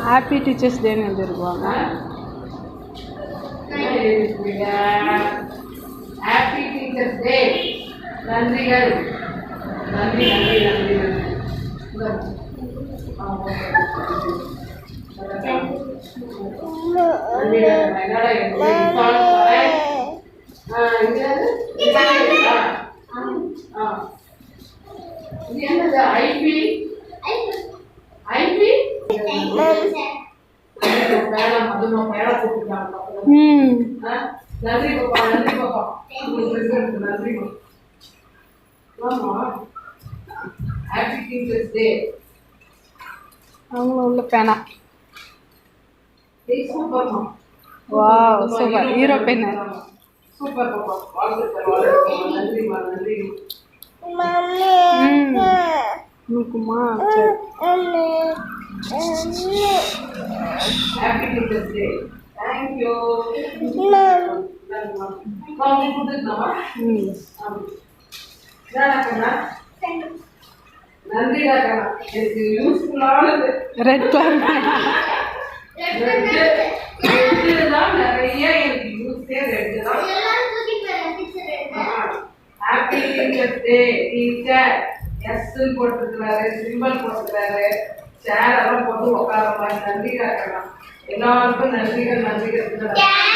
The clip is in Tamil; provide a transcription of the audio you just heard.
ஹாப்பி டீச்சர்ஸ் டேன்னு எழுதிருக்குவாங்க. ஹாப்பி டீச்சர்ஸ் டே. நன்றிகள். நன்றி நன்றி நன்றி என்னது ஐபி ஐபி நன்றி பாப்பா நன்றி பாப்பா நன்றி ஹாப்பி டீச்சர்ஸ் டே. அவங்க உள்ள பேனா சூப்பர்மா. வாவ் சூப்பர் ஹீரோ பேனா சூப்பர் பாப்பா. வாழ்த்துக்கள் நன்றிமா நன்றி முக்குமா. Happy teachers day. Thank you. நன்றி எனக்கு யூஸ்ஃபுல்லானது ரெட் கலர் தான் நிறைய எனக்கு யூஸே ரெட் தான். Happy teachers day. Teacher S போட்டுருக்கிறாரு, சிம்பிள் போட்டுருக்காரு, சேர் எல்லாம் போட்டு உட்கார மாதிரி. நன்றி காக்கலாம் எல்லாருக்கும். நன்றிகள் நன்றிகள்.